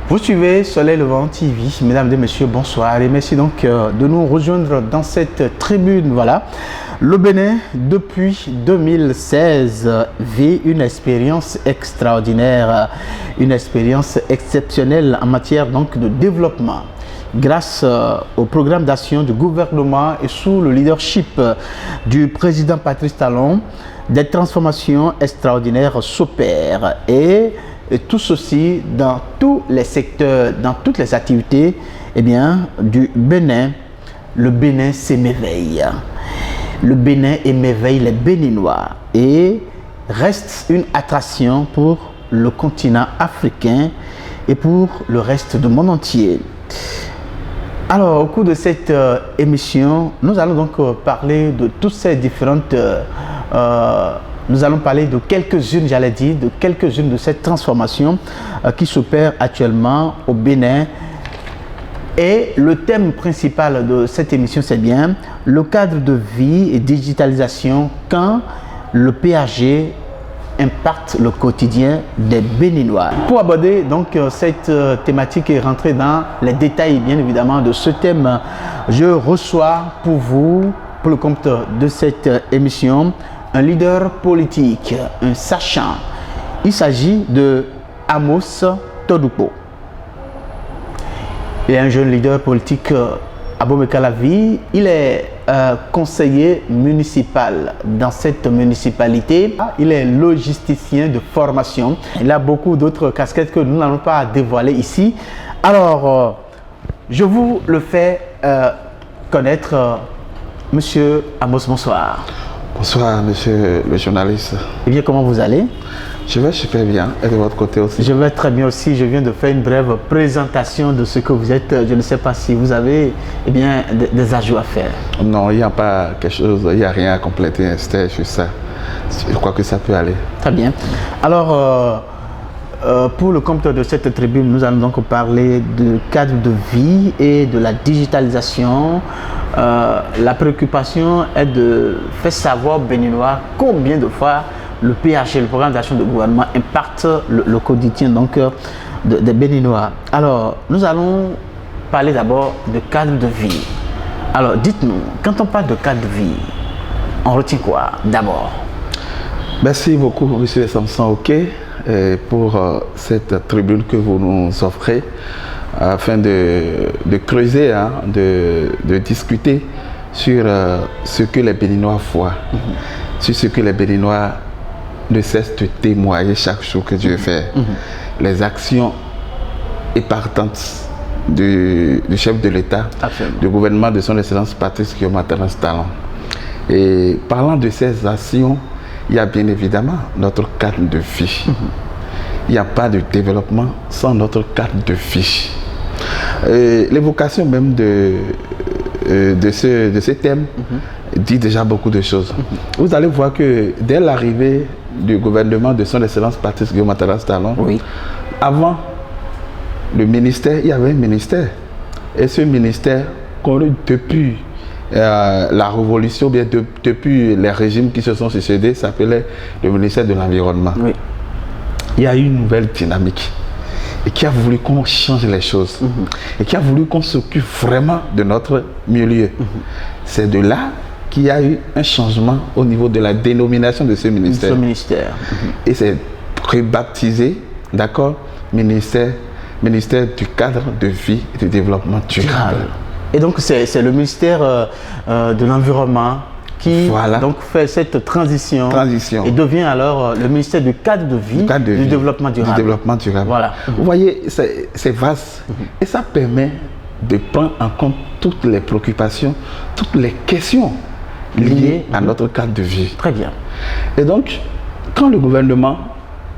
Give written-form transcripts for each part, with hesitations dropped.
Vous suivez Soleil Levant TV, mesdames et messieurs, bonsoir et merci donc de nous rejoindre dans cette tribune. Voilà, le Bénin depuis 2016 vit une expérience extraordinaire, une expérience exceptionnelle en matière donc de développement. Grâce au programme d'action du gouvernement et sous le leadership du président Patrice Talon, des transformations extraordinaires s'opèrent et tout ceci dans tous les secteurs, dans toutes les activités du Bénin. Le Bénin s'émerveille. Le Bénin émerveille les Béninois et reste une attraction pour le continent africain et pour le reste du monde entier. Alors, au cours de cette émission, nous allons donc parler de toutes ces différentes... nous allons parler de quelques-unes, j'allais dire, de quelques-unes de ces transformations qui s'opèrent actuellement au Bénin. Et le thème principal de cette émission, c'est bien le cadre de vie et digitalisation quand le PAG impacte le quotidien des Béninois. Pour aborder donc cette thématique et rentrer dans les détails bien évidemment de ce thème, je reçois pour vous, pour le compte de cette émission, un leader politique, un sachant. Il s'agit de Amos Todoupo. Il est un jeune leader politique à Bomekalavi. Il est conseiller municipal dans cette municipalité. Il est logisticien de formation. Il a beaucoup d'autres casquettes que nous n'allons pas dévoiler ici. Alors, je vous le fais connaître. Monsieur Amos, bonsoir. Bonsoir, monsieur le journaliste. Eh bien, comment vous allez? Je vais super bien. Et de votre côté aussi? Je vais très bien aussi. Je viens de faire une brève présentation de ce que vous êtes. Je ne sais pas si vous avez des ajouts à faire. Non, il n'y a pas quelque chose, il n'y a rien à compléter. C'était juste ça. Je crois que ça peut aller. Très bien. Alors, pour le compte de cette tribune, nous allons donc parler du cadre de vie et de la digitalisation. La préoccupation est de faire savoir aux Béninois combien de fois le PAG, le programme d'action de gouvernement, impacte le quotidien donc, des Béninois. Alors, nous allons parler d'abord de cadre de vie. Alors, dites-nous, quand on parle de cadre de vie, on retient quoi d'abord? Merci beaucoup, monsieur Samson Oké, pour cette tribune que vous nous offrez afin de creuser, de discuter sur ce que les Béninois voient, sur ce que les Béninois ne cessent de témoigner chaque jour que Dieu fait, les actions épartantes du chef de l'État, du gouvernement de son Excellence Patrice Talon. Et parlant de ces actions, il y a bien évidemment notre cadre de vie. Il n'y a pas de développement sans notre cadre de vie. L'évocation même de ce thème dit déjà beaucoup de choses. Vous allez voir que dès l'arrivée du gouvernement de son Excellence Patrice Talon, avant le ministère, il y avait un ministère. Et ce ministère, depuis la révolution, bien depuis les régimes qui se sont succédés, s'appelait le ministère de l'Environnement. Il y a eu une nouvelle dynamique et qui a voulu qu'on change les choses et qui a voulu qu'on s'occupe vraiment de notre milieu. C'est de là qu'il y a eu un changement au niveau de la dénomination de ce ministère. Et c'est rebaptisé, d'accord, ministère du cadre de vie et du développement durable. Et donc c'est le ministère de l'Environnement qui donc fait cette transition et devient alors le ministère du cadre de vie, du développement durable. Voilà. Vous voyez, c'est vaste et ça permet de prendre en compte toutes les préoccupations, toutes les questions liées à notre cadre de vie. Très bien. Et donc, quand le gouvernement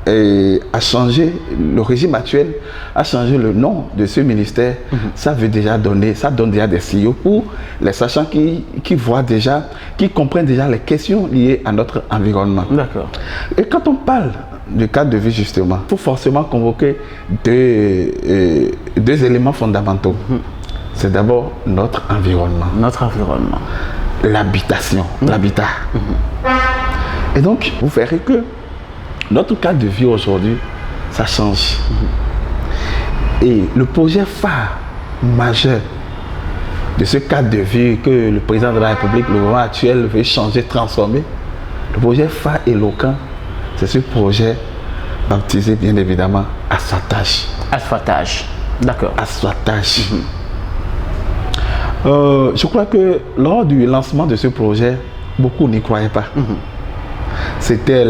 a changé, le régime actuel a changé le nom de ce ministère, ça veut déjà donner, ça donne déjà des signaux pour les sachants qui voient déjà, qui comprennent déjà les questions liées à notre environnement. D'accord. Et quand on parle du cadre de vie justement, il faut forcément convoquer deux éléments fondamentaux. C'est d'abord notre environnement. L'habitation, l'habitat. Et donc, vous verrez que notre cadre de vie aujourd'hui, ça change. Et le projet phare majeur de ce cadre de vie que le président de la République, le gouvernement actuel, veut changer, transformer, le projet phare éloquent, c'est ce projet baptisé bien évidemment Asphaltage. Asphaltage, d'accord. Asphaltage. Je crois que lors du lancement de ce projet, beaucoup n'y croyaient pas. C'était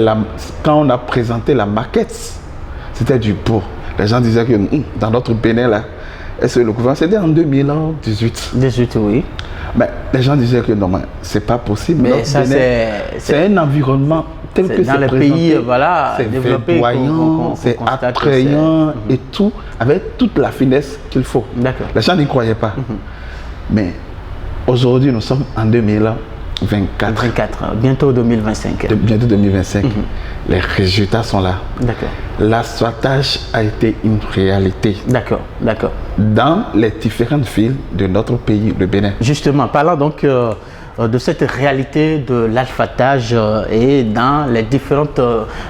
quand on a présenté la maquette, c'était du beau. Les gens disaient que dans notre Bénin là, est-ce que le gouvernement, c'était en 2018. 18, oui. Mais les gens disaient que non, c'est pas possible. Mais ça, c'est un environnement tel que dans c'est les présenté, pays c'est verdoyant, c'est attrayant et tout, avec toute la finesse qu'il faut. Les gens n'y croyaient pas. Mais aujourd'hui, nous sommes en 2024. Bientôt 2025. Bientôt 2025. Les résultats sont là. D'accord. L'asphaltage a été une réalité. D'accord, d'accord. Dans les différentes villes de notre pays, le Bénin. Justement, parlant donc de cette réalité de l'asphaltage et dans les différentes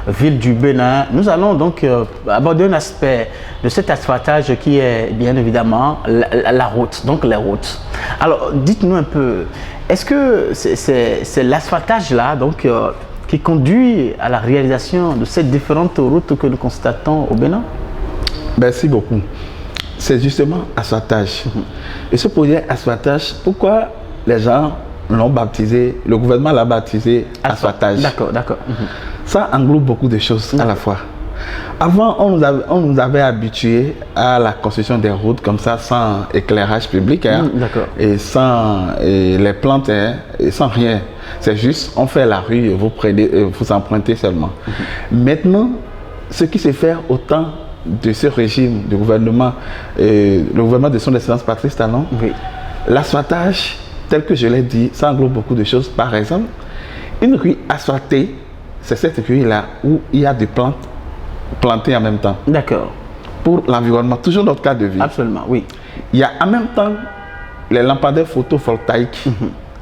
villes du Bénin, nous allons donc aborder un aspect de cet asphaltage qui est bien évidemment la route, donc les routes. Alors, dites-nous un peu, est-ce que c'est l'asphaltage là donc qui conduit à la réalisation de ces différentes routes que nous constatons au Bénin? Merci beaucoup. C'est justement asphaltage. Et ce projet asphaltage, pourquoi les gens l'ont baptisé, le gouvernement l'a baptisé asphaltage? D'accord, d'accord. Ça englobe beaucoup de choses à la fois. Avant, on nous avait habitués à la construction des routes comme ça, sans éclairage public, et sans les plantes, et sans rien. C'est juste, on fait la rue, vous empruntez seulement. Maintenant, ce qui se fait au temps de ce régime de gouvernement, le gouvernement de son excellence Patrice Talon, l'asphaltage, tel que je l'ai dit, ça englobe beaucoup de choses. Par exemple, une rue asphaltée, c'est cette rue-là où il y a des plantes plantées en même temps. D'accord. Pour l'environnement, toujours notre cadre de vie. Absolument, oui. Il y a en même temps les lampadaires photovoltaïques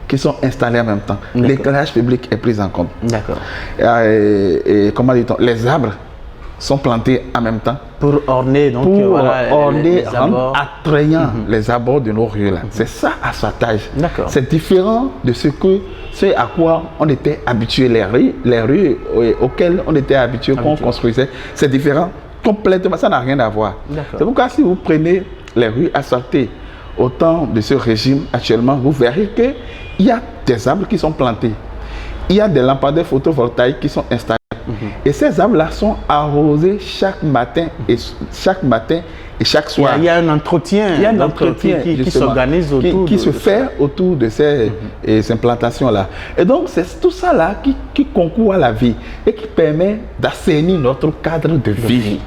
qui sont installés en même temps. L'éclairage public est pris en compte. D'accord. Et comment dit-on, les arbres sont plantés en même temps. Pour orner, donc, orner, rendre attrayant les abords de nos rues là. C'est ça, asphaltage. C'est différent de ce à quoi on était habitué, les rues auxquelles on était habitué, qu'on construisait. C'est différent complètement, ça n'a rien à voir. C'est pourquoi si vous prenez les rues asphaltées au temps de ce régime actuellement, vous verrez qu'il y a des arbres qui sont plantés. Il y a des lampadaires photovoltaïques qui sont installés. Et ces arbres-là sont arrosés chaque matin et chaque soir. Il y a un entretien, qui s'organise autour qui se fait autour de ces implantations-là. Et donc, c'est tout ça là qui concourt à la vie et qui permet d'assainir notre cadre de vie.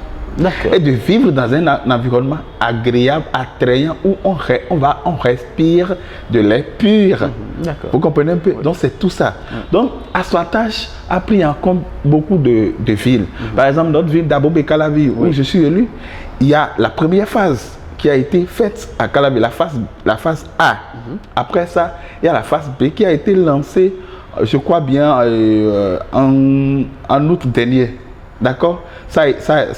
Et de vivre dans un environnement agréable, attrayant, où on respire de l'air pur. Vous comprenez un peu? Donc c'est tout ça. Donc asphaltage a pris en compte beaucoup de villes. Par exemple, notre ville d'Abobo Calavi, où je suis élu, il y a la première phase qui a été faite à Calavi, la phase A. Après ça, il y a la phase B qui a été lancée, je crois bien, en août dernier. D'accord? Ça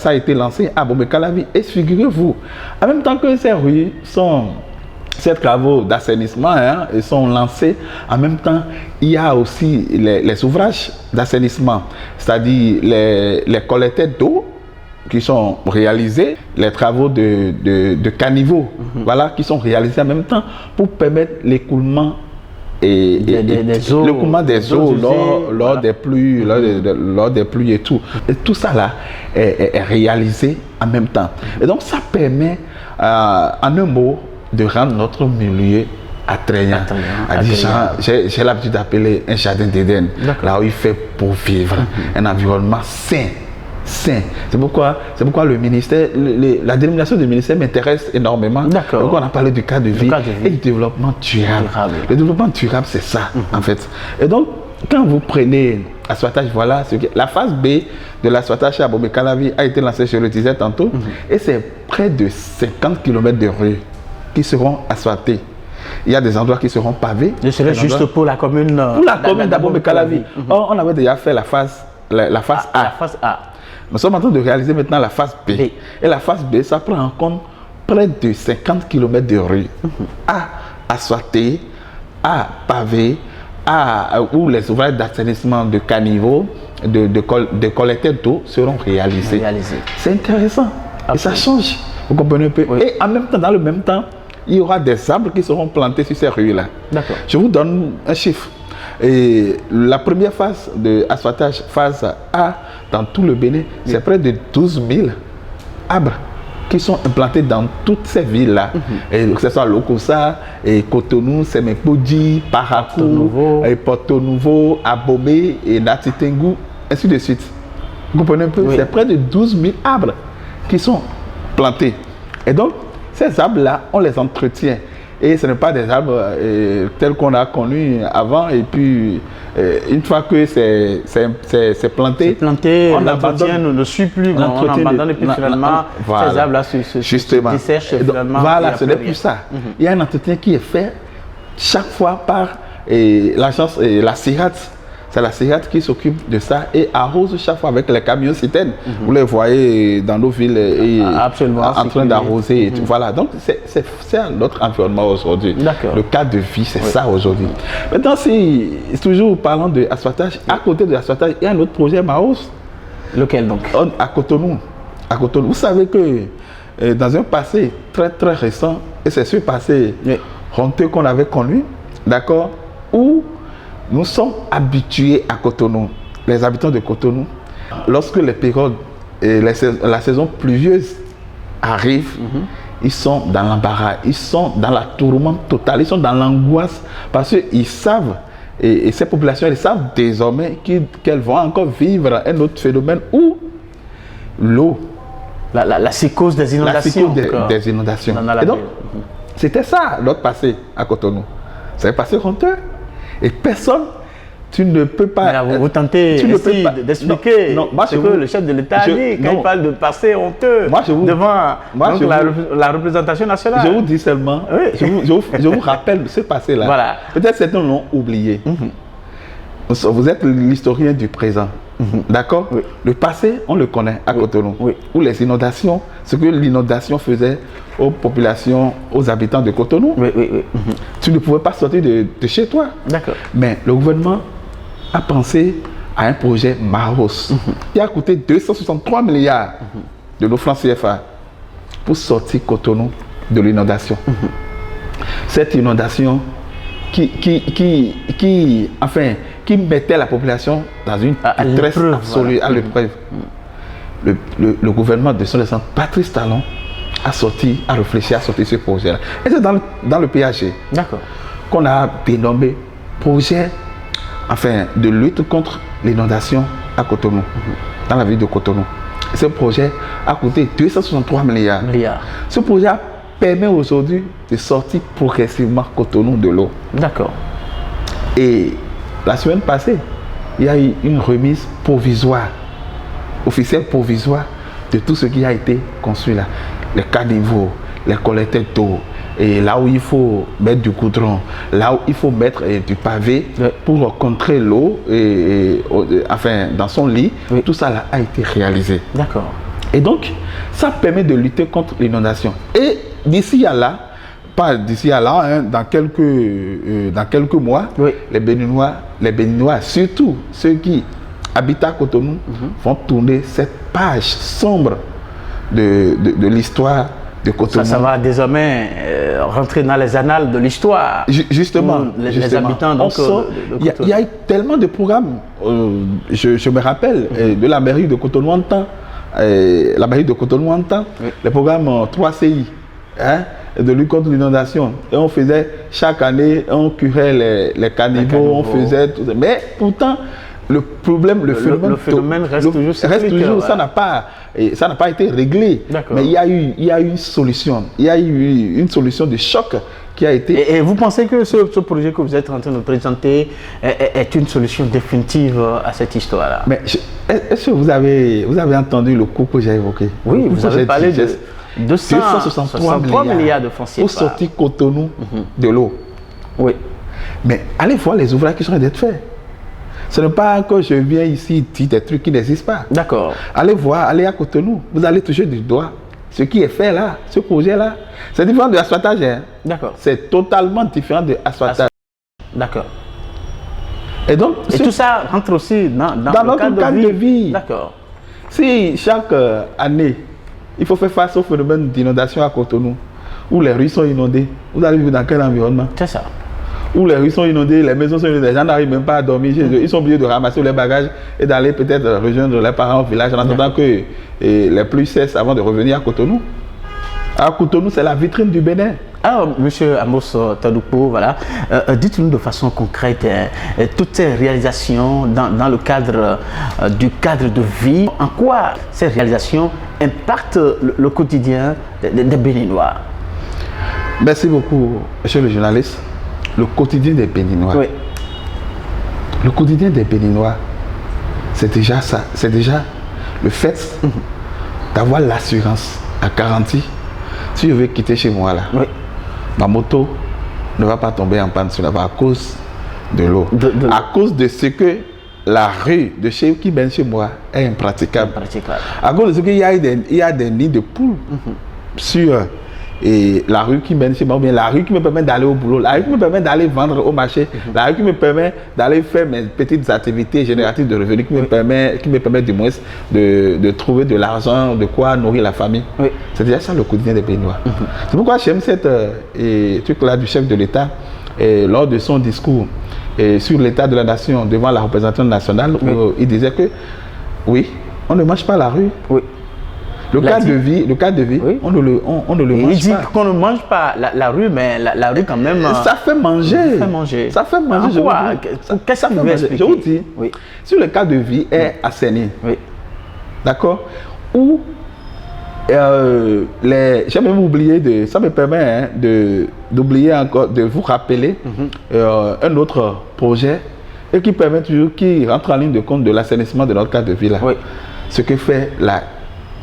a été lancé à Bombé Calavi. Et figurez-vous, en même temps que ces rues ces travaux d'assainissement sont lancés, en même temps, il y a aussi les ouvrages d'assainissement, c'est-à-dire les collecteurs d'eau qui sont réalisés, les travaux de caniveaux, voilà, qui sont réalisés en même temps pour permettre l'écoulement l'écoulement des eaux lors des pluies, lors des pluies et tout. Et tout ça là est réalisé en même temps. Et donc ça permet, en un mot, de rendre notre milieu attrayant. J'ai l'habitude d'appeler un jardin d'Éden, là où il fait pour vivre, un environnement sain. C'est pourquoi le ministère, la dénomination du ministère m'intéresse énormément. Donc on a parlé du cadre de vie et du développement durable. Le développement durable, c'est ça en fait. Et donc quand vous prenez asphaltage, voilà, la phase B de l'asphaltage à Bombé Calavi a été lancée, je le disais tantôt, et c'est près de 50 km de rues qui seront asphaltées. Il y a des endroits qui seront pavés. Je serais juste pour la commune. Pour la commune d'Abobo Calavi. Or, on avait déjà fait la phase A. La phase A. Nous sommes en train de réaliser maintenant la phase B. Et la phase B, ça prend en compte près de 50 km de rue à asphalter, à paver, où les ouvrages d'assainissement de caniveaux, de collecteurs d'eau seront réalisés. C'est intéressant. Absolument. Et ça change. Vous comprenez un peu? Oui. Et en même temps, dans le même temps, il y aura des arbres qui seront plantés sur ces rues-là. D'accord. Je vous donne un chiffre. Et la première phase de asphaltage, phase A, dans tout le Bénin, c'est près de 12 000 arbres qui sont implantés dans toutes ces villes-là. Et que ce soit Lokossa, et Cotonou, Semepoudi, Parakou, Porto Nouveau, Abomey et Natitengu, ainsi de suite. Vous comprenez un peu? Oui. C'est près de 12 000 arbres qui sont plantés. Et donc, ces arbres-là, on les entretient. Et ce n'est pas des arbres tels qu'on a connus avant. Et puis, une fois que c'est planté, on abandonne, ne suit plus, on abandonne et puis finalement, ces arbres-là se dessèchent. Voilà, ce n'est plus ça. Il y a un entretien qui est fait chaque fois par l'agence, la CIRAT. C'est la CIRAT qui s'occupe de ça et arrose chaque fois avec les camions citernes. Vous les voyez dans nos villes en train d'arroser. Voilà, donc c'est un autre environnement aujourd'hui. Le cadre de vie, c'est ça aujourd'hui. Maintenant, toujours parlant de asphaltage, à côté de l'asphaltage, il y a un autre projet Maos. Lequel donc? À Cotonou. Vous savez que dans un passé très très récent, et c'est ce passé honteux qu'on avait connu, d'accord, où nous sommes habitués à Cotonou, les habitants de Cotonou. Lorsque les périodes et la saison pluvieuse arrive, ils sont dans l'embarras, ils sont dans la tourmente totale, ils sont dans l'angoisse parce qu'ils savent, et ces populations, elles savent désormais qu'elles vont encore vivre un autre phénomène où l'eau, la psychose des inondations. Des inondations. Et donc, c'était ça notre passé à Cotonou. C'est un passé honteux. Et personne, tu ne peux pas... Mais là, vous tentez d'expliquer ce que le chef de l'État a dit quand il parle de passé honteux devant la représentation nationale. Je vous dis seulement, je vous rappelle ce passé-là. Voilà. Peut-être certains l'ont oublié. Vous êtes l'historien du présent. D'accord? Le passé, on le connaît à Cotonou. Où les inondations, ce que l'inondation faisait aux populations, aux habitants de Cotonou. Tu ne pouvais pas sortir de chez toi. D'accord. Mais le gouvernement a pensé à un projet Maos qui a coûté 263 milliards de nos francs CFA pour sortir Cotonou de l'inondation. Cette inondation qui mettait la population dans une détresse absolue, à l'épreuve. Le gouvernement de son excellence Patrice Talon a réfléchi à sortir ce projet-là. Et c'est dans le PAG qu'on a dénommé projet de lutte contre l'inondation à Cotonou, dans la ville de Cotonou. Ce projet a coûté 263 milliards. Ce projet permet aujourd'hui de sortir progressivement Cotonou de l'eau. D'accord. Et la semaine passée, il y a eu une remise provisoire, officielle provisoire, de tout ce qui a été construit là. Les caniveaux, les collecteurs d'eau, et là où il faut mettre du goudron, là où il faut mettre du pavé pour contrer l'eau, dans son lit, tout ça là a été réalisé. D'accord. Et donc, ça permet de lutter contre l'inondation. Et d'ici à là, pas d'ici à là, dans quelques mois, les Béninois, surtout ceux qui habitent à Cotonou, vont tourner cette page sombre de l'histoire de Cotonou. Ça va désormais rentrer dans les annales de l'histoire. Justement. Les habitants donc, il y a eu tellement de programmes. Je me rappelle de la mairie de Cotonou en temps. Les programmes 3CI. De lutte contre l'inondation. Et on faisait chaque année, on curait les caniveaux, on faisait tout ça. Mais pourtant, le phénomène reste toujours. Ça n'a pas été réglé. Mais il y a eu une solution. Il y a eu une solution de choc qui a été... Et vous pensez que ce projet que vous êtes en train de présenter est une solution définitive à cette histoire-là? Mais est-ce que vous avez entendu le coût que j'ai évoqué? Oui, vous avez parlé de 263 milliards de francs CFA pour sortir Cotonou de l'eau. Oui. Mais allez voir les ouvrages qui sont d'être faits. Ce n'est pas que je viens ici dire des trucs qui n'existent pas. D'accord. Allez voir, allez à Cotonou. Vous allez toucher du doigt ce qui est fait là, ce projet-là, c'est différent de l'asphaltage. Hein. D'accord. C'est totalement différent de l'asphaltage. D'accord. Et donc, et tout ça rentre aussi dans notre cadre de vie. D'accord. Si chaque année, il faut faire face au phénomène d'inondation à Cotonou, où les rues sont inondées, vous allez vivre dans quel environnement? C'est ça. Où les rues sont inondées, les maisons sont inondées, les gens n'arrivent même pas à dormir chez eux. Ils sont obligés de ramasser leurs bagages et d'aller peut-être rejoindre leurs parents au village en attendant que les pluies cessent avant de revenir à Cotonou. À Cotonou, c'est la vitrine du Bénin. Alors, M. Amos Tadoupo, voilà, dites-nous de façon concrète toutes ces réalisations dans le cadre du cadre de vie. En quoi ces réalisations impactent le quotidien des Béninois? Merci beaucoup, monsieur le journaliste. Le quotidien des Béninois. Oui. Le quotidien des Béninois, c'est déjà ça. C'est déjà le fait d'avoir l'assurance, la garantie. Si je veux quitter chez moi là, oui, ma moto ne va pas tomber en panne sur la voie à cause de l'eau. À cause de ce que la rue de chez qui mène chez moi est impraticable. À cause de ce qu'il y a des nids de poules sur la rue qui mène chez moi, ou bien la rue qui me permet d'aller au boulot, la rue qui me permet d'aller vendre au marché, la rue qui me permet d'aller faire mes petites activités génératives de revenus, qui me permet du moins de trouver de l'argent, de quoi nourrir la famille. Oui. C'est déjà ça le quotidien des Béninois. C'est pourquoi j'aime cette truc-là du chef de l'État, lors de son discours sur l'état de la nation devant la représentation nationale, où il disait que oui, on ne mange pas la rue. Oui. Le cadre de vie, oui, on ne le mange pas. Il dit qu'on ne mange pas la rue, mais la rue quand même... Ça fait manger. Ça fait manger. Ça fait manger. Qu'est-ce que vous expliquer? Je vous dis, oui, si le cadre de vie est assaini, oui, d'accord, ou j'ai même oublié ça me permet d'oublier encore, de vous rappeler un autre projet et qui permet toujours, qui rentre en ligne de compte de l'assainissement de notre cadre de vie là. Oui. Ce que fait la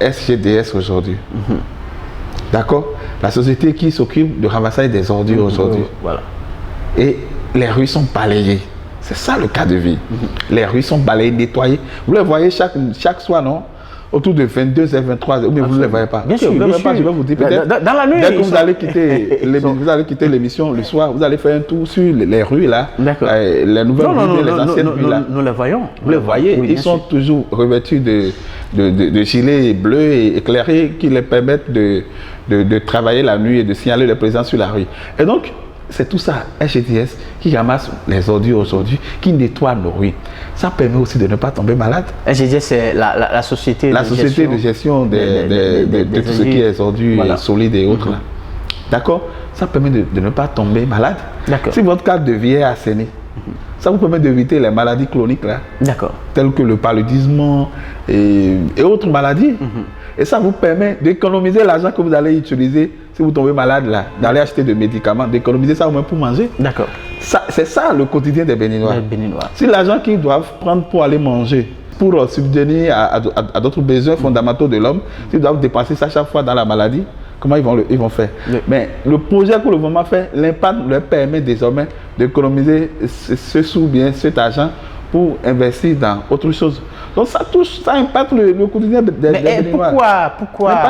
SGDS aujourd'hui. D'accord? La société qui s'occupe de ramassage des ordures aujourd'hui. Voilà. Et les rues sont balayées. C'est ça le cas de vie. Les rues sont balayées, nettoyées. Vous les voyez chaque soir, non? Autour de 22h, 23h, ou bien vous ne les voyez pas. Bien sûr, bien sûr. Je vais vous dire peut-être. Dans la nuit. Dès que vous allez quitter l'émission le soir, vous allez faire un tour sur les rues là. D'accord. Les nouvelles rues, les anciennes rues là. Nous les voyons. Vous les voyez. Oui, ils sont toujours revêtus de gilets bleus et éclairés qui les permettent de travailler la nuit et de signaler les présences sur la rue. Et donc, c'est tout ça, SGDS, qui ramasse les ordures aujourd'hui, qui nettoie nos rues. Ça permet aussi de ne pas tomber malade. SGDS, c'est la société de gestion de tout ce qui est ordures, voilà, solides et autres. D'accord? Ça permet de ne pas tomber malade. Si votre cadre de vie est assaini, ça vous permet d'éviter les maladies chroniques là, telles que le paludisme et autres maladies. Et ça vous permet d'économiser l'argent que vous allez utiliser si vous tombez malade là, d'aller acheter des médicaments, d'économiser ça au moins pour manger. D'accord. C'est ça le quotidien des Béninois. Si l'argent qu'ils doivent prendre pour aller manger, pour subvenir à d'autres besoins fondamentaux de l'homme, s'ils doivent dépenser ça chaque fois dans la maladie, comment ils vont faire? Mais le projet que le gouvernement fait, l'impact leur permet désormais d'économiser ce sous bien cet argent pour investir dans autre chose. Donc ça impacte le quotidien des Béninois. Pourquoi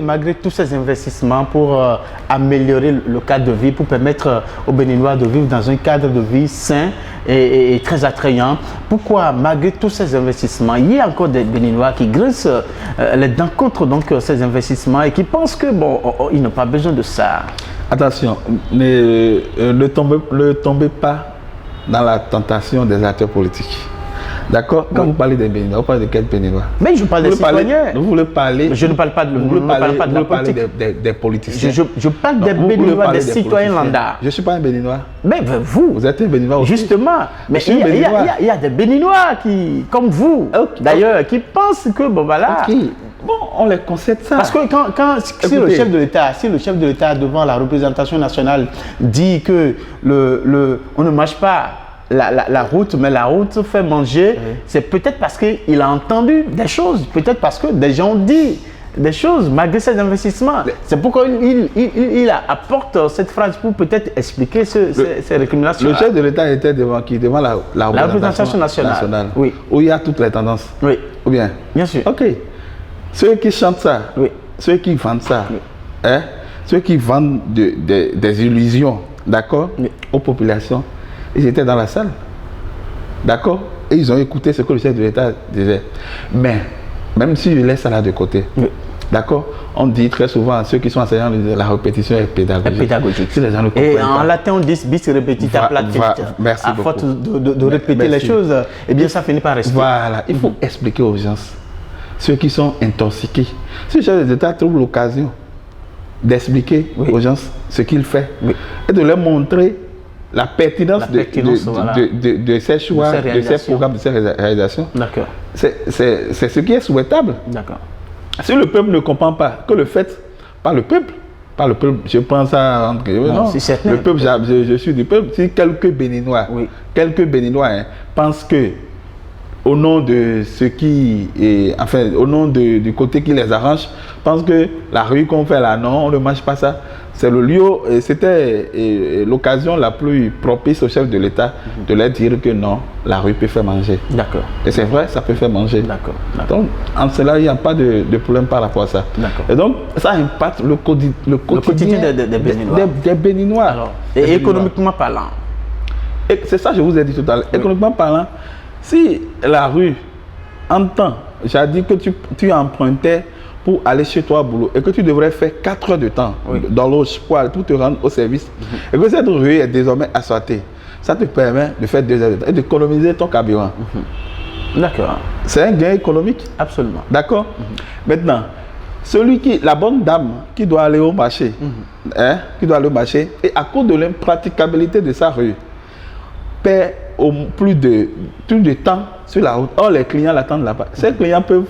malgré tous ces investissements pour améliorer le cadre de vie, pour permettre aux Béninois de vivre dans un cadre de vie sain et très attrayant, pourquoi malgré tous ces investissements, il y a encore des Béninois qui grincent les dents contre ces investissements et qui pensent que ils n'ont pas besoin de ça? Attention, ne tombez pas dans la tentation des acteurs politiques. D'accord? Quand vous parlez des Béninois, vous parlez de quels Béninois? Mais je parle des citoyens. Vous voulez parler... Je ne parle pas de la politique. Des politiciens. Je parle des Béninois, des citoyens lambda. Je ne suis pas un Béninois. Mais vous êtes un Béninois aussi. Justement. Mais il y a des Béninois qui, comme vous, d'ailleurs, qui pensent que, voilà... Bon, on les concède ça. Parce que si le chef de l'État devant la représentation nationale dit que on ne mange pas la route, mais la route fait manger, c'est peut-être parce qu'il a entendu des choses, peut-être parce que des gens disent des choses malgré ces investissements. C'est pourquoi il apporte cette phrase pour peut-être expliquer ces récriminations. Le chef de l'État était devant qui? Devant la représentation nationale. Oui. Où il y a toutes les tendances. Oui. Ou bien? Bien sûr. Ok. Ceux qui chantent ça, ceux qui vendent ça, hein, ceux qui vendent des illusions, d'accord, aux populations, ils étaient dans la salle, d'accord, et ils ont écouté ce que le chef de l'État disait. Mais, même si je laisse ça là de côté, d'accord, on dit très souvent à ceux qui sont enseignants de la répétition est pédagogique. Si les gens ne et comprennent en pas, latin, on dit bis repetita platet. merci À beaucoup. force de répéter les choses, eh bien, ça finit par rester. Voilà, il faut expliquer aux gens, ceux qui sont intoxiqués. Si le chef de l'État trouve l'occasion d'expliquer aux gens ce qu'il fait et de leur montrer la pertinence, voilà, de ces choix, de ces programmes, de ces réalisations, c'est ce qui est souhaitable. D'accord. Si le peuple ne comprend pas que le fait par le peuple, je pense à non, le peuple, je suis du peuple. Si quelques Béninois, hein, pensent que au nom de ce qui est, enfin, au nom du côté qui les arrange, pensent que la rue qu'on fait là, non, on ne mange pas ça. C'est le lieu, c'était l'occasion la plus propice au chef de l'État de leur dire que non, la rue peut faire manger. D'accord. Et c'est vrai, ça peut faire manger. D'accord. Donc, en cela, il n'y a pas de problème par rapport à ça. D'accord. Et donc, ça impacte le quotidien des Béninois. Des Béninois. Alors, et économiquement parlant. C'est ça que je vous ai dit tout à l'heure. Économiquement parlant, si la rue entend, j'ai dit que tu empruntais pour aller chez toi au boulot et que tu devrais faire 4 heures de temps dans l'auge pour te rendre au service et que cette rue est désormais asphaltée, ça te permet de faire 2 heures de temps et d'économiser ton carburant. D'accord. C'est un gain économique. Absolument. D'accord. Maintenant, la bonne dame qui doit aller au marché, hein, qui doit aller au marché, et à cause de l'impraticabilité de sa rue, perd plus de temps sur la route. Or, les clients l'attendent là-bas. Ces clients peuvent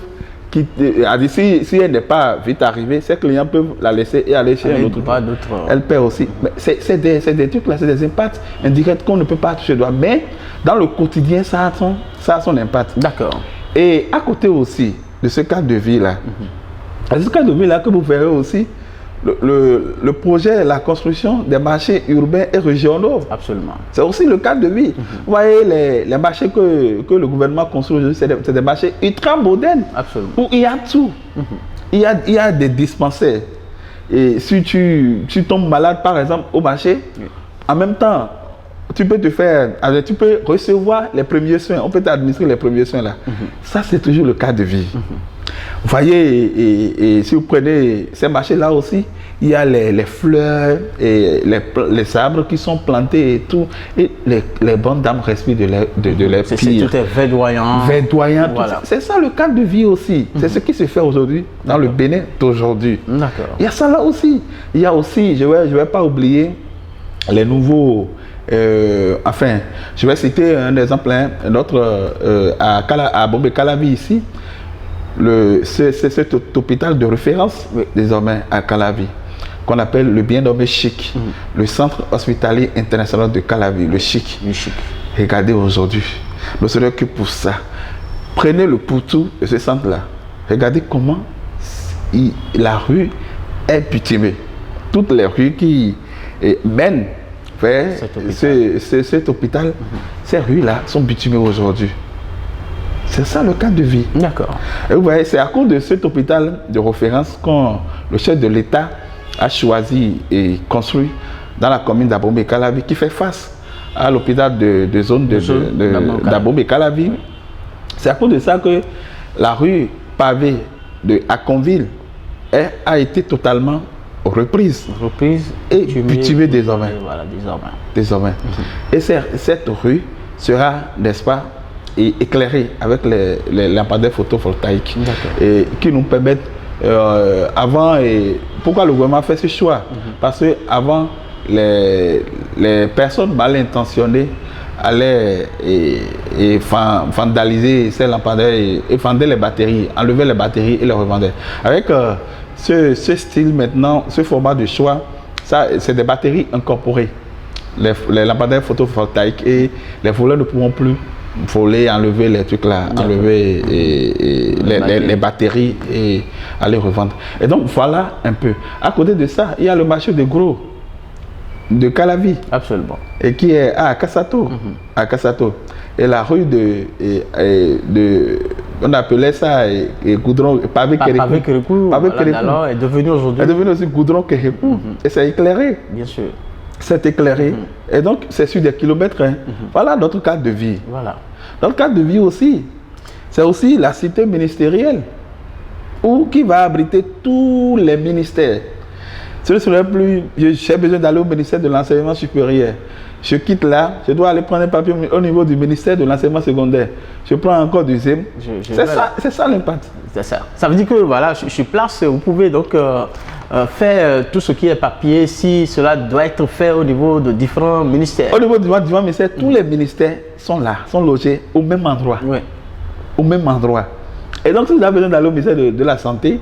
si elle n'est pas vite arrivée, ces clients peuvent la laisser et aller chez un autre. Elle perd aussi. Mais c'est des trucs là, c'est des impacts indirects qu'on ne peut pas toucher droit. Mais dans le quotidien, ça a son impact. D'accord. Et à côté aussi de ce cadre de vie là, ce cadre de vie là que vous verrez aussi, le projet, la construction des marchés urbains et régionaux. Absolument. C'est aussi le cadre de vie. Vous voyez, les marchés que le gouvernement construit aujourd'hui, c'est des marchés ultra modernes. Absolument. Où il y a tout. Il y a des dispensaires. Et si tu tombes malade, par exemple, au marché, en même temps, tu peux recevoir les premiers soins. On peut t'administrer les premiers soins là. Ça, c'est toujours le cadre de vie. Vous voyez, et si vous prenez ces marchés-là aussi, il y a les fleurs et les arbres qui sont plantés et tout. Et les bonnes dames respirent de l'air pire. Tout est verdoyant. Verdoyant, voilà. C'est ça le cadre de vie aussi. C'est ce qui se fait aujourd'hui dans le Bénin d'aujourd'hui. D'accord. Il y a ça là aussi. Il y a aussi, je vais pas oublier les nouveaux... enfin, je vais citer un exemple, un autre à Bombé-Calavi ici. C'est cet hôpital de référence désormais à Calavi qu'on appelle le bien nommé CHIC, le Centre Hospitalier International de Calavi, le CHIC. Regardez aujourd'hui, ne serait que pour ça. Prenez le poutou de ce centre-là. Regardez comment la rue est bitumée. Toutes les rues qui mènent vers cet hôpital, ces rues-là sont bitumées aujourd'hui. C'est ça le cadre de vie. D'accord. Et vous voyez, c'est à cause de cet hôpital de référence que le chef de l'État a choisi et construit dans la commune d'Abomey-Calavi qui fait face à l'hôpital de zone d'Abomey-Calavi. C'est à cause de ça que la rue pavée de Aconville a été totalement reprise et bitumée désormais. Voilà, désormais. Et cette rue sera, n'est-ce pas, et éclairé avec les lampadaires photovoltaïques et qui nous permettent avant, et pourquoi le gouvernement a fait ce choix? Parce que avant, les personnes mal intentionnées allaient vandaliser ces lampadaires et vendaient les batteries, enlevaient les batteries et les revendaient. Avec ce style maintenant, ce format de choix, c'est des batteries incorporées, les lampadaires photovoltaïques, et les voleurs ne pourront plus voler, enlever les trucs là, enlever les batteries et aller revendre. Et donc voilà un peu. À côté de ça, il y a le marché de gros de Calavi. Absolument. Et qui est à Kassato. À Kassato. Et la rue on appelait ça goudron, pavé Kérékou. Pavé Kérékou, voilà, alors est devenu aujourd'hui. Est devenu aussi goudron Kérékou. Et c'est éclairé. Bien sûr. C'est éclairé. Et donc, c'est sur des kilomètres. Hein. Voilà notre cadre de vie. Voilà. Notre cadre de vie aussi, c'est aussi la cité ministérielle, qui va abriter tous les ministères. Ce ne serait plus, j'ai besoin d'aller au ministère de l'enseignement supérieur. Je quitte là, je dois aller prendre un papier au niveau du ministère de l'enseignement secondaire. Je prends encore deuxième. C'est ça l'impact. C'est ça. Ça veut dire que voilà, sur place, vous pouvez donc faire tout ce qui est papier, si cela doit être fait au niveau de différents ministères. Au niveau de différents ministères, tous les ministères sont là, sont logés au même endroit. Oui. Au même endroit. Et donc, si vous avez besoin d'aller au ministère de la Santé,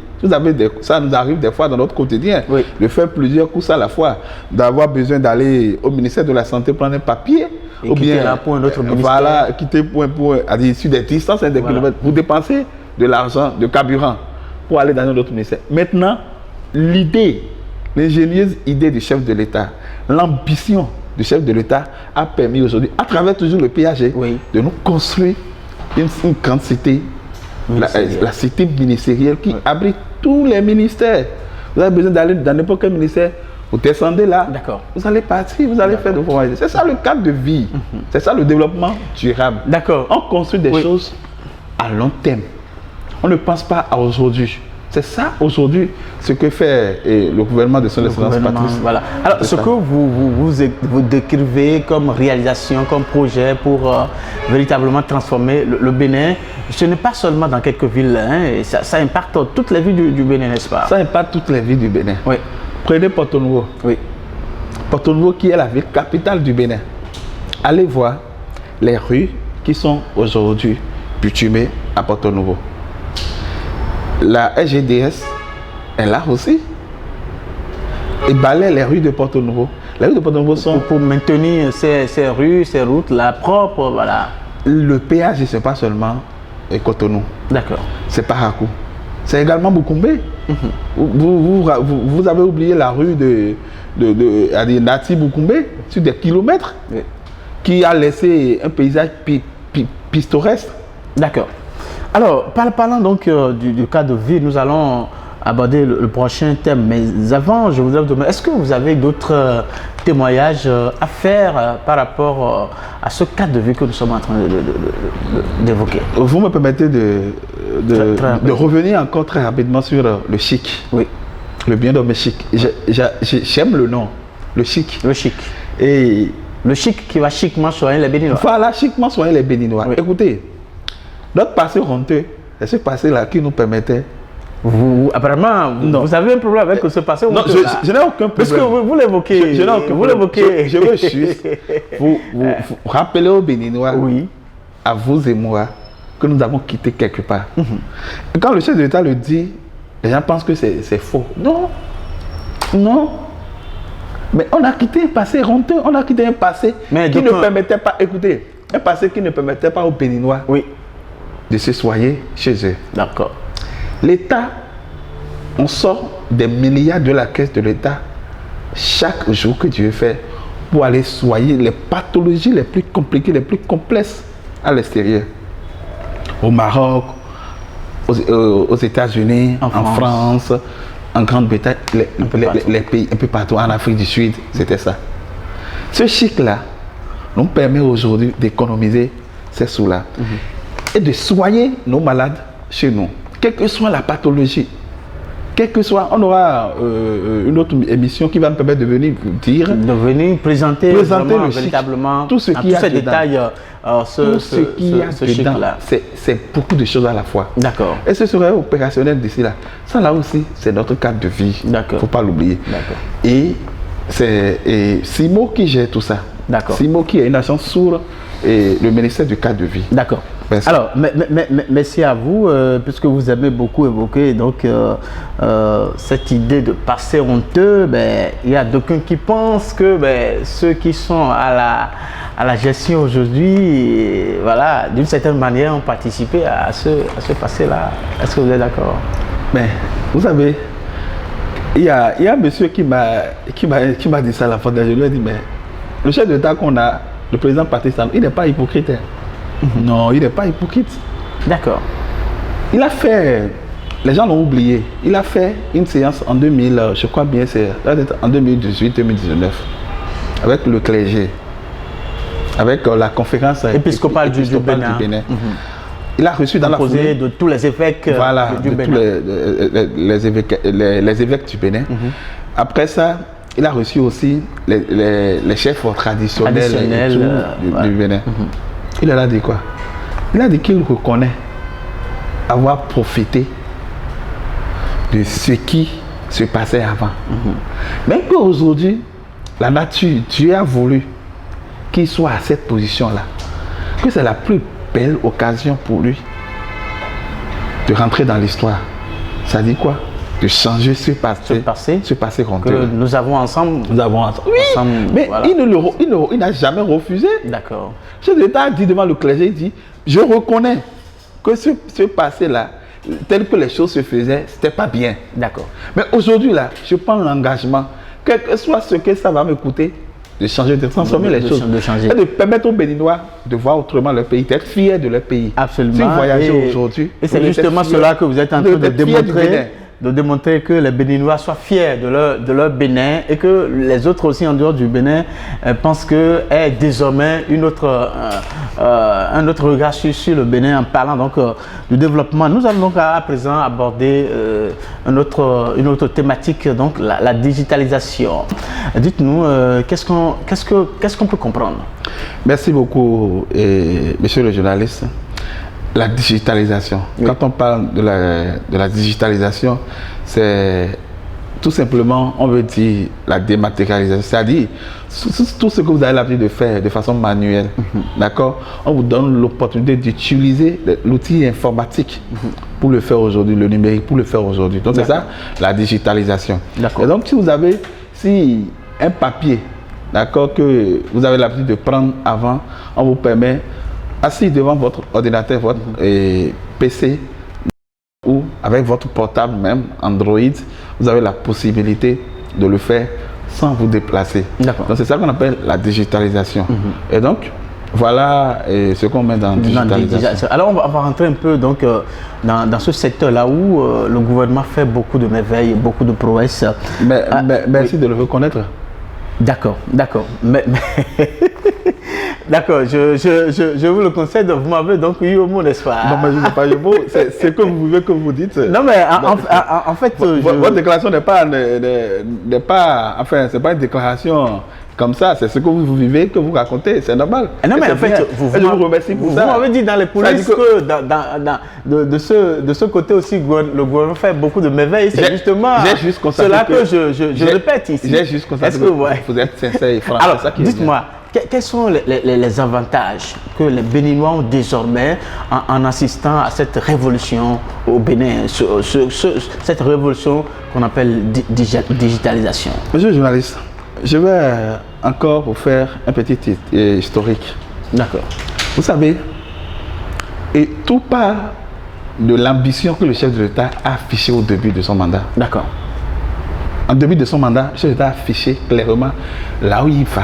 ça nous arrive des fois dans notre quotidien, de faire plusieurs courses à la fois, d'avoir besoin d'aller au ministère de la Santé prendre un papier, et ou bien là pour un autre ministère. Voilà, quitter pour sur des distances et des kilomètres. Vous dépensez de l'argent, de carburant pour aller dans un autre ministère. Maintenant, l'ingénieuse idée du chef de l'État, l'ambition du chef de l'État a permis aujourd'hui, à travers toujours le PAG, de nous construire une grande cité. La cité ministérielle qui abrite tous les ministères. Vous avez besoin d'aller dans n'importe quel ministère, vous descendez là, vous allez partir, vous allez faire de formalités. C'est ça le cadre de vie, c'est ça le développement durable. On construit des choses à long terme. On ne pense pas à aujourd'hui. C'est ça aujourd'hui ce que fait le gouvernement de son Excellence Patrice. Voilà. Alors ce que vous décrivez comme réalisation, comme projet pour véritablement transformer le Bénin, ce n'est pas seulement dans quelques villes, hein, ça impacte toutes les villes du Bénin, n'est-ce pas? Ça impacte toutes les villes du Bénin. Oui. Prenez Porto Nouveau. Oui. Porto Nouveau qui est la ville capitale du Bénin. Allez voir les rues qui sont aujourd'hui bitumées à Porto Nouveau. La SGDS est là aussi. Et balaie les rues de Porto Nouveau. Les rues de Porto Nouveau sont... Pour maintenir ces rues, ces routes là propres, voilà. Le péage, ce n'est pas seulement Cotonou. D'accord. C'est Parakou. C'est également Boukoumbe. Vous avez oublié la rue de Nati Boukoumbe, sur des kilomètres, qui a laissé un paysage pittoresque. D'accord. Alors, parlant donc du cas de vie, nous allons aborder le prochain thème. Mais avant, je voudrais vous demander, est-ce que vous avez d'autres témoignages à faire par rapport à ce cas de vie que nous sommes en train d'évoquer? Vous me permettez de revenir encore très rapidement sur le chic. Oui. Le bien nommé chic. J'aime le nom, le chic. Le chic. Et le chic qui va chiquement soigner les Béninois. Voilà, chiquement soigner les Béninois. Oui. Écoutez, notre passé honteux, c'est ce passé-là qui nous permettait. Apparemment, vous avez un problème avec ce passé honteux. Non, je n'ai aucun problème. Parce que vous l'évoquez. Je veux juste vous rappeler aux Béninois, à vous et moi, que nous avons quitté quelque part. Et quand le chef de l'État le dit, les gens pensent que c'est faux. Non. Non. Mais on a quitté un passé honteux, on a quitté un passé qui ne permettait pas, écoutez, un passé qui ne permettait pas aux Béninois de se soigner chez eux. D'accord. L'État, on sort des milliards de la caisse de l'État chaque jour que Dieu fait pour aller soigner les pathologies les plus compliquées, les plus complexes à l'extérieur. Au Maroc, aux États-Unis, en France, en Grande-Bretagne, les pays un peu partout, en Afrique du Sud, c'était ça. Ce chic-là nous permet aujourd'hui d'économiser ces sous-là et de soigner nos malades chez nous. Quelle que soit la pathologie, quel que soit, on aura une autre émission qui va me permettre de venir vous dire, de venir présenter le véritablement tout ce qui tous ces détails, ce qu'il y a dedans. C'est beaucoup de choses à la fois. D'accord. Et ce serait opérationnel d'ici là. Ça là aussi, c'est notre cadre de vie. D'accord. Il ne faut pas l'oublier. D'accord. Et c'est Simo qui gère tout ça. D'accord. Simo qui est une agence sourde et le ministère du cadre de vie. D'accord. Merci. Alors, merci à vous, puisque vous avez beaucoup évoqué donc, cette idée de passé honteux. Il y a d'aucuns qui pensent que ceux qui sont à la gestion aujourd'hui, voilà, d'une certaine manière, ont participé à ce passé-là. Est-ce que vous êtes d'accord? Mais vous savez, il y a un monsieur qui m'a dit ça à la fois. Je lui ai dit, mais le chef d'État qu'on a, le président Patrice Talon, il n'est pas hypocrite. Non, il n'est pas hypocrite. D'accord. Il a fait, les gens l'ont oublié, il a fait une séance en 2000, je crois bien, c'est en 2018-2019, avec le clergé, avec la conférence épiscopale du Bénin. Il a reçu dans la foulée de tous les évêques du Bénin. Les évêques du Bénin. Après ça, il a reçu aussi les chefs traditionnels du Bénin. Il leur a dit quoi? Il a dit qu'il reconnaît avoir profité de ce qui se passait avant. Même qu'aujourd'hui, la nature, Dieu a voulu qu'il soit à cette position-là, que c'est la plus belle occasion pour lui de rentrer dans l'histoire. Ça dit quoi? De changer ce passé honteux. Que nous avons ensemble. Oui, ensemble, mais voilà. Il n'a jamais refusé. D'accord. Chef de l'État a dit devant le clergé, il dit, je reconnais que ce passé-là, tel que les choses se faisaient, c'était pas bien. D'accord. Mais aujourd'hui, là, je prends l'engagement, quel que soit ce que ça va me coûter, de changer, de transformer les choses, et de permettre aux Béninois de voir autrement leur pays, d'être fiers de leur pays. Absolument. Si vous voyagez aujourd'hui, et c'est justement cela que vous êtes en train de démontrer que les Béninois soient fiers de leur Bénin et que les autres aussi en dehors du Bénin pensent que est désormais un autre regard sur le Bénin en parlant donc du développement. Nous allons donc à présent aborder une autre thématique, donc la digitalisation. Dites-nous, qu'est-ce qu'on peut comprendre? Merci beaucoup, monsieur le journaliste. La digitalisation. Oui. Quand on parle de la digitalisation, c'est tout simplement, on veut dire la dématérialisation. C'est-à-dire, tout ce que vous avez l'habitude de faire de façon manuelle, d'accord? On vous donne l'opportunité d'utiliser l'outil informatique pour le faire aujourd'hui, le numérique pour le faire aujourd'hui. Donc c'est ça, la digitalisation. Et donc si un papier, d'accord, que vous avez l'habitude de prendre avant, on vous permet, assis devant votre ordinateur, votre PC ou avec votre portable même, Android, vous avez la possibilité de le faire sans vous déplacer. Donc c'est ça qu'on appelle la digitalisation. Et donc, voilà ce qu'on met dans la digitalisation. Alors on va rentrer un peu donc, dans ce secteur-là où le gouvernement fait beaucoup de merveilles, beaucoup de prouesses. Merci de le reconnaître. D'accord. D'accord, je vous le concède, vous m'avez donc eu au mot, n'est-ce pas? Non, mais je ne sais pas, c'est ce que vous voulez que vous dites. Non, mais en fait... Votre déclaration n'est pas, enfin, c'est pas une déclaration comme ça, c'est ce que vous vivez, que vous racontez, c'est normal. Non, mais en fait, je vous remercie pour ça. Vous m'avez dit dans les coulisses que de ce côté aussi, le gouvernement fait beaucoup de merveilles. C'est justement cela que je répète ici. J'ai juste constaté que vous êtes sincère et franc. Alors, dites-moi, quels sont les avantages que les Béninois ont désormais en assistant à cette révolution au Bénin, cette révolution qu'on appelle digitalisation? Monsieur le journaliste, je vais encore vous faire un petit historique. D'accord. Vous savez, et tout part de l'ambition que le chef de l'État a affichée au début de son mandat. D'accord. En début de son mandat, le chef de l'État a affiché clairement là où il va.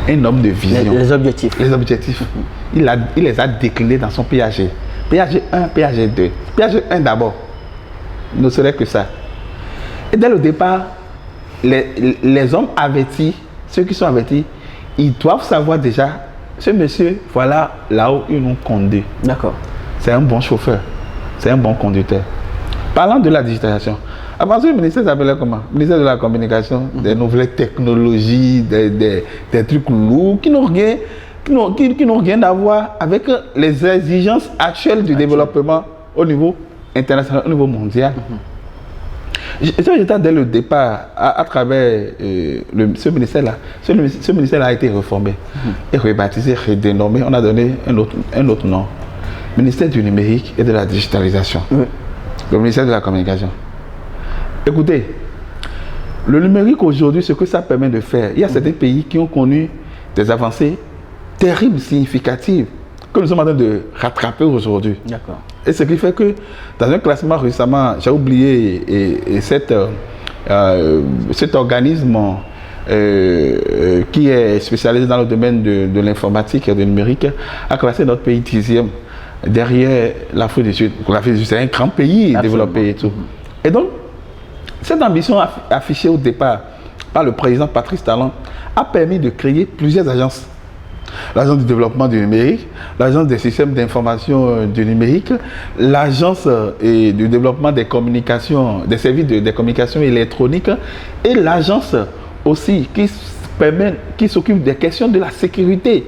Un homme de vision. Les objectifs. Les objectifs. Il les a déclinés dans son PAG. PAG 1, PAG 2. PAG 1 d'abord. Ne serait que ça. Et dès le départ, les hommes avertis, ceux qui sont avertis, ils doivent savoir déjà, ce monsieur, voilà là où ils nous conduit. D'accord. C'est un bon chauffeur, c'est un bon conducteur. Parlant de la digitalisation, avant le ministère s'appelait comment? Le ministère de la communication, des nouvelles technologies, des trucs lourds qui n'ont rien à voir avec les exigences actuelles du développement au niveau international, au niveau mondial. Dès le départ, à travers ce ministère-là, ce ministère a été reformé et rebaptisé, redénommé. On a donné un autre nom. Ministère du numérique et de la digitalisation. Le ministère de la communication. Écoutez, le numérique aujourd'hui, ce que ça permet de faire, il y a certains pays qui ont connu des avancées terribles, significatives, que nous sommes en train de rattraper aujourd'hui. D'accord. Et ce qui fait que dans un classement récemment, j'ai oublié cet organisme qui est spécialisé dans le domaine de l'informatique et du numérique a classé notre pays 10e derrière l'Afrique du Sud. L'Afrique du Sud, c'est un grand pays développé et tout. Et donc, cette ambition affichée au départ par le président Patrice Talon a permis de créer plusieurs agences. L'agence du développement du numérique, l'agence des systèmes d'information du numérique, l'agence du développement des communications, des services des communications électroniques et l'agence aussi qui s'occupe des questions de la sécurité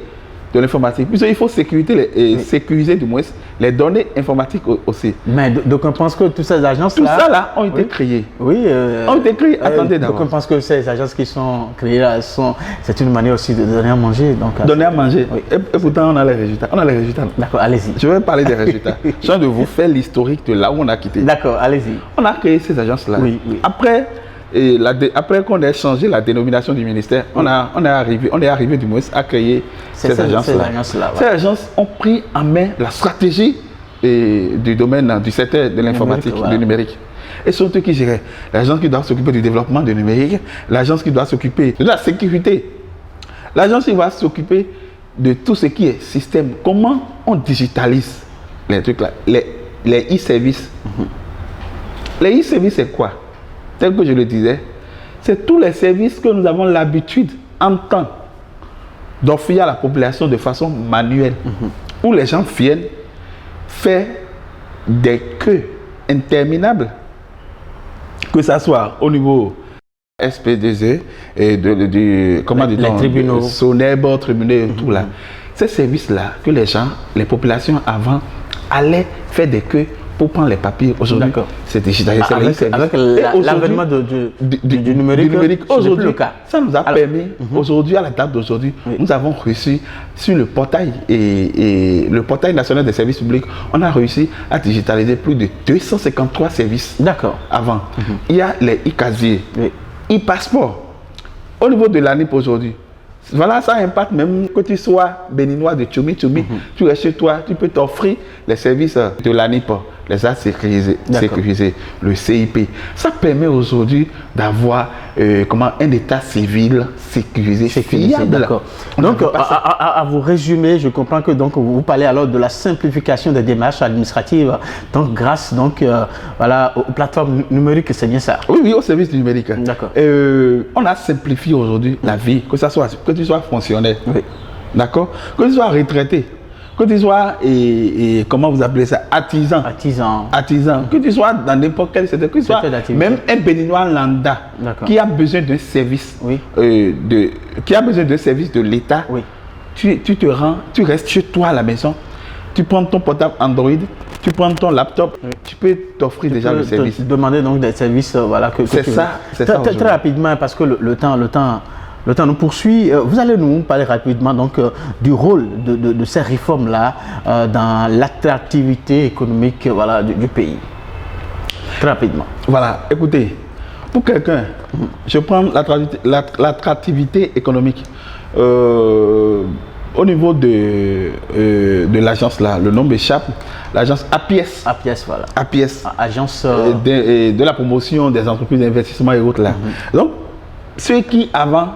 de l'informatique. Puisqu'il faut sécuriser du moins les données informatiques aussi. Mais donc on pense que toutes ces agences-là... Tout ça là ont été créées. Oui. Ont été créées. Attendez d'abord. Donc on pense que ces agences qui sont créées là, c'est une manière aussi de donner à manger. Donner à manger. Oui. Et pourtant on a les résultats. On a les résultats. D'accord, allez-y. Je vais parler des résultats. Je viens de vous faire l'historique de là où on a quitté. D'accord, allez-y. On a créé ces agences-là. Oui. Après qu'on ait changé la dénomination du ministère, on est arrivé du moins à créer ces agences-là. Ces agences ont pris en main la stratégie du domaine, du secteur de l'informatique, du numérique. Et surtout qui gérait l'agence qui doit s'occuper du développement du numérique, l'agence qui doit s'occuper de la sécurité, l'agence qui va s'occuper de tout ce qui est système. Comment on digitalise les trucs là, les e-services. Les e-services, c'est quoi? Tel que je le disais, c'est tous les services que nous avons l'habitude en temps d'offrir à la population de façon manuelle, où les gens viennent faire des queues interminables, que ce soit au niveau SP2E et comment dit-on, tribunaux, SONEB, tribunaux, tout là. Ces services-là que les populations avant allaient faire des queues pour prendre les papiers. Aujourd'hui, c'est digitalisé. Avec l'avènement du numérique, aujourd'hui, ça nous a permis, aujourd'hui, à la date d'aujourd'hui, nous avons réussi sur le portail et le portail national des services publics, on a réussi à digitaliser plus de 253 services. D'accord. Avant. Il y a les e-casiers, e-passeport. Au niveau de l'ANIP aujourd'hui, voilà, ça impacte même que tu sois béninois de Tchoumi, tu restes chez toi, tu peux t'offrir les services de l'ANIP, les actes sécurisés, le CIP. Ça permet aujourd'hui d'avoir un état civil sécurisé, fiable. D'accord. Donc, à vous résumer, je comprends que donc, vous parlez alors de la simplification des démarches administratives, donc grâce aux plateformes numériques, c'est bien ça? Oui, au service numérique. D'accord. On a simplifié aujourd'hui la vie, que tu sois fonctionnaire, d'accord, que tu sois retraité, que tu sois, comment vous appelez ça, artisan, que tu sois dans n'importe quel secteur, que tu sois même un béninois lambda qui a besoin d'un service, qui a besoin d'un service de l'État, tu te rends, tu restes chez toi à la maison, tu prends ton portable Android, tu prends ton laptop, tu peux t'offrir déjà le service. Demander donc des services, c'est ça. Très rapidement, parce que le temps nous poursuit. Vous allez nous parler rapidement donc du rôle de ces réformes-là dans l'attractivité économique du pays. Très rapidement. Voilà, écoutez, pour quelqu'un, je prends l'attractivité économique. Au niveau de l'agence là, le nom m'échappe, l'agence APIES. APIES. Agence de la promotion des entreprises d'investissement et autres là. Donc, ceux qui avant,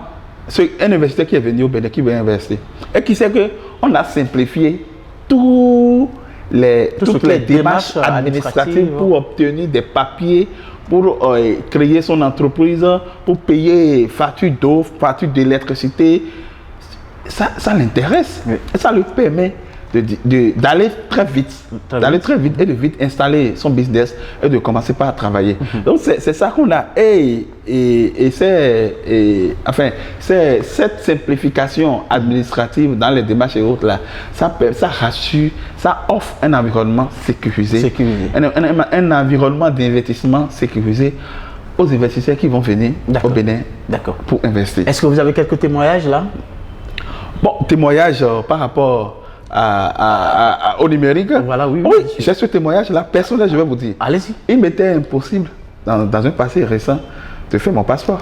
un investisseur qui est venu au Bénin, qui veut investir, et qui sait qu'on a simplifié toutes les démarches administratives pour obtenir des papiers, pour créer son entreprise, pour payer facture d'eau, facture d'électricité. Ça l'intéresse. Et ça lui permet d'aller très vite, et de vite installer son business et de commencer par travailler. Donc c'est ça qu'on a. Cette simplification administrative dans les démarches et autres là, ça rassure, ça offre un environnement sécurisé. Un environnement d'investissement sécurisé aux investisseurs qui vont venir au Bénin pour investir. Est-ce que vous avez quelques témoignages là? Bon, témoignage par rapport au numérique. Voilà, oui, j'ai ce témoignage-là. Personnellement, je vais vous dire. Allez-y. Il m'était impossible, dans un passé récent, de faire mon passeport.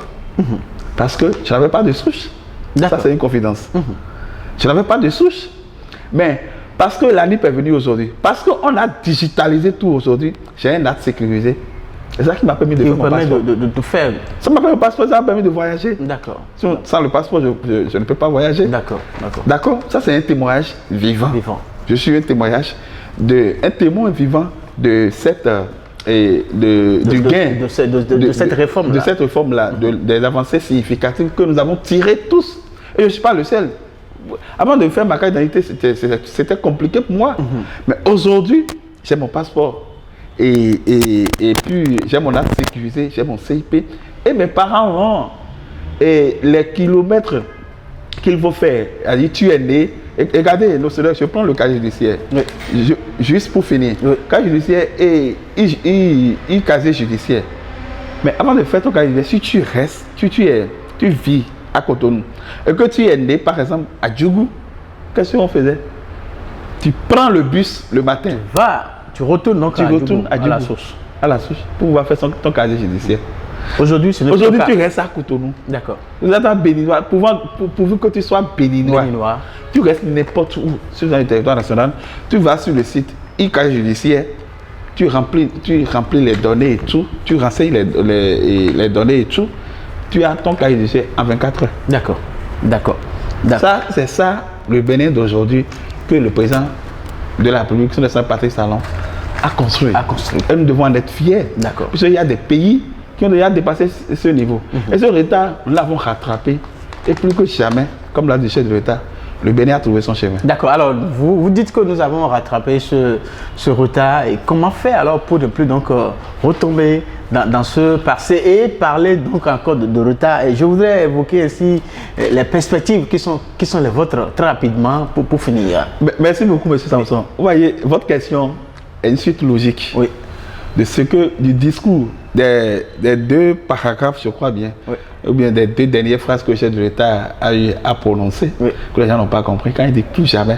Parce que je n'avais pas de souche. Ça, c'est une confidence. Je n'avais pas de souche. Mais parce que l'ANIP est venue aujourd'hui, parce qu'on a digitalisé tout aujourd'hui, j'ai un acte sécurisé. C'est ça qui m'a permis de faire mon passeport. Ça m'a permis de passeport, ça m'a permis de voyager. D'accord. Sans le passeport, je ne peux pas voyager. D'accord. Ça, c'est un témoignage vivant. Je suis un témoignage un témoin vivant de cette du gain de cette réforme-là. De cette réforme-là, des avancées significatives que nous avons tirées tous. Et je ne suis pas le seul. Avant de faire ma carte d'identité, c'était compliqué pour moi. Mais aujourd'hui, j'ai mon passeport. Et puis, j'ai mon acte sécurisé, j'ai mon CIP. Et mes parents ont les kilomètres qu'il faut faire. C'est-à-dire, tu es né. Et regardez, je prends le cas judiciaire. Oui. Juste pour finir. Oui. Cas judiciaire et casier judiciaire. Mais avant de faire ton cas judiciaire, si tu restes, tu vis à Cotonou, et que tu es né, par exemple, à Djougou, qu'est-ce qu'on faisait? Tu prends le bus le matin. Tu retournes donc à Djougou, à la source. À la source, pour pouvoir faire ton casier judiciaire. Aujourd'hui, tu restes à Cotonou. D'accord. Vous êtes un béninois. Pourvu que tu sois béninois, tu restes n'importe où sur le territoire national. Tu vas sur le site e-casier judiciaire, tu remplis les données et tout, tu renseignes les données et tout. Tu as ton casier judiciaire en 24 heures. D'accord. C'est ça le Bénin d'aujourd'hui que le président de la République, son excellence Patrice Talon, a construit. Et nous devons en être fiers. D'accord. Parce qu'il y a des pays qui ont déjà dépassé ce niveau. Et ce retard, nous l'avons rattrapé. Et plus que jamais, comme l'a dit le chef de l'État, le Bénin a trouvé son chemin. D'accord. Alors, vous dites que nous avons rattrapé ce retard. Et comment faire alors pour ne plus donc retomber dans ce passé et parler donc encore de retard? Et je voudrais évoquer aussi les perspectives qui sont les vôtres très rapidement pour finir. Merci beaucoup, M. Samson. Vous voyez, votre question est une suite logique du discours des deux paragraphes, je crois bien, ou bien des deux dernières phrases que le chef de l'État a eu à prononcer, que les gens n'ont pas compris, quand il dit plus jamais.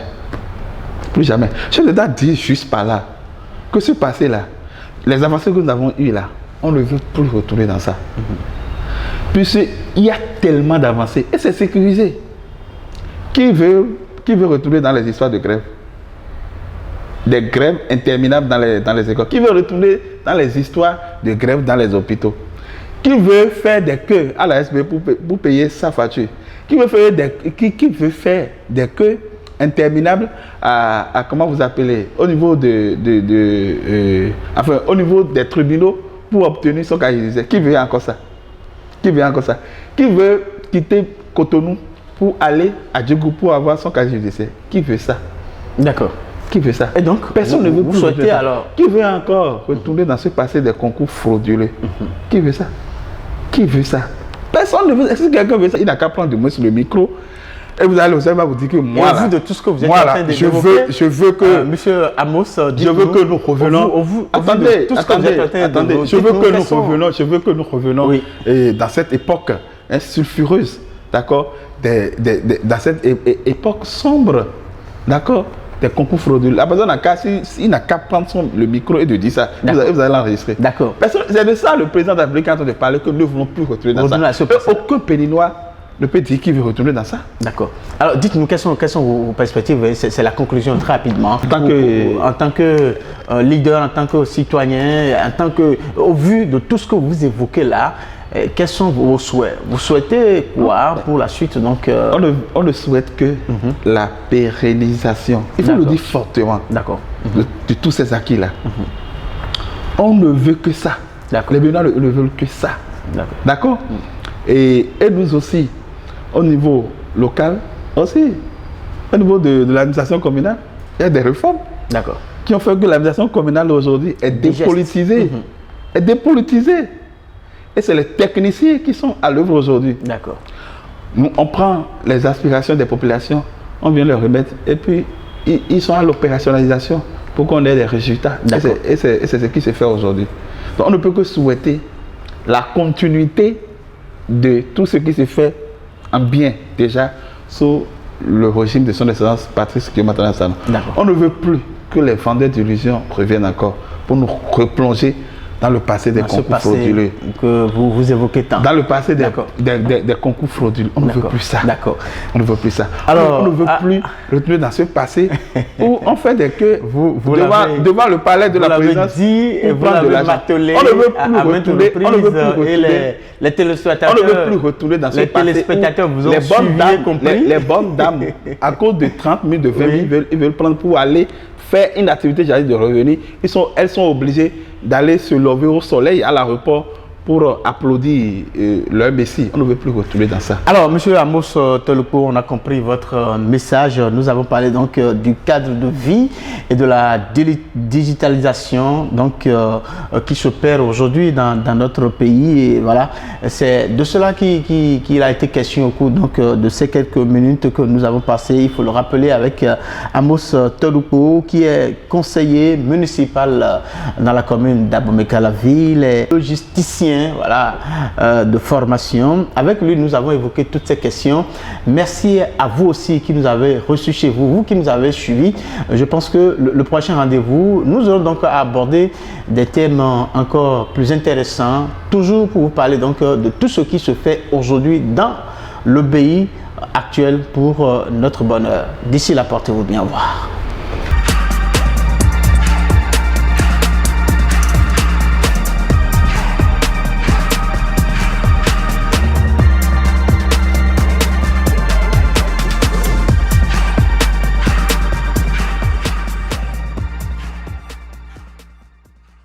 Plus jamais. Le chef de l'État dit juste par là que ce passé-là, les avancées que nous avons eues là, on ne veut plus retourner dans ça. Puisqu'il y a tellement d'avancées et c'est sécurisé. Qui veut retourner dans les histoires de grève? Des grèves interminables dans les écoles. Qui veut retourner dans les histoires de grève dans les hôpitaux? Qui veut faire des queues à la SB pour payer sa facture? Qui veut faire des queues interminables à comment vous appelez, au niveau au niveau des tribunaux pour obtenir son casier judiciaire? Qui veut encore ça? Qui veut quitter Cotonou pour aller à Djougou pour avoir son casier judiciaire? Qui veut ça? D'accord. Qui veut ça? Et donc, personne ne veut plus souhaiter alors. Qui veut encore retourner dans ce passé des concours frauduleux? Qui veut ça? Qui veut ça? Personne ne veut ça. Si quelqu'un veut ça, il n'a qu'à prendre de moi sur le micro. Et vous allez observer, vous dire que moi, au vu de tout ce que vous êtes en train de développer, je veux que Monsieur Amos, je veux que nous revenons. Attendez, je veux que nous revenons dans cette époque sulfureuse, d'accord, dans cette époque sombre, d'accord, des concours frauduleux. La personne il n'a qu'à prendre le micro et de dire ça. Vous allez l'enregistrer. D'accord. C'est de ça le président de la République est en train de parler, que nous ne voulons plus retourner dans ça. Aucun Béninois ne peut dire qu'il veut retourner dans ça. D'accord. Alors dites-nous quelles sont vos perspectives. C'est la conclusion très rapidement. En tant que leader, en tant que citoyen, au vu de tout ce que vous évoquez là, quels sont vos souhaits? Vous souhaitez quoi pour la suite donc on ne souhaite que la pérennisation. Il faut le dire fortement. D'accord. De tous ces acquis-là. On ne veut que ça. Les Béninois ne veulent que ça. D'accord. Et nous aussi, au niveau local, aussi, au niveau de l'administration communale, il y a des réformes qui ont fait que l'administration communale aujourd'hui est dépolitisée. Est dépolitisée. Et c'est les techniciens qui sont à l'œuvre aujourd'hui. D'accord. On prend les aspirations des populations, on vient les remettre, et puis ils sont à l'opérationnalisation pour qu'on ait des résultats. Et c'est ce qui se fait aujourd'hui. Donc on ne peut que souhaiter la continuité de tout ce qui se fait en bien déjà sous le régime de son excellence Patrice Talon. On ne veut plus que les vendeurs d'illusions reviennent encore pour nous replonger dans le passé des concours frauduleux. Que vous évoquez tant. Dans le passé des concours frauduleux. On ne veut plus ça. D'accord. On ne veut plus ça. Alors, on ne veut plus retourner dans ce passé où on fait des queues devant le palais de la présidence. Vous l'avez martelé on ne veut plus retourner. On ne veut plus retourner. Les téléspectateurs. On ne veut plus retourner dans ce passé. Les téléspectateurs vous ont suivi, compris. Les bonnes dames, à cause de 30 000, de 20 000, ils veulent prendre pour aller faire une activité, j'allais de revenir, elles sont obligées d'aller se lever au soleil à l'aéroport pour applaudir leur Messie. On ne veut plus retrouver dans ça. Alors, Monsieur Amos Tolupo, on a compris votre message. Nous avons parlé donc du cadre de vie et de la digitalisation donc, qui s'opère aujourd'hui dans notre pays. Et voilà, c'est de cela qu'il a été question au cours donc, de ces quelques minutes que nous avons passées. Il faut le rappeler avec Amos Tolupo, qui est conseiller municipal dans la commune d'Abomey-Calavi, les logisticiens voilà, de formation. Avec lui, nous avons évoqué toutes ces questions. Merci à vous aussi qui nous avez reçus chez vous, vous qui nous avez suivis. Je pense que le prochain rendez-vous, nous allons donc aborder des thèmes encore plus intéressants, toujours pour vous parler donc de tout ce qui se fait aujourd'hui dans le pays actuel pour notre bonheur. D'ici là, portez-vous bien. Au revoir.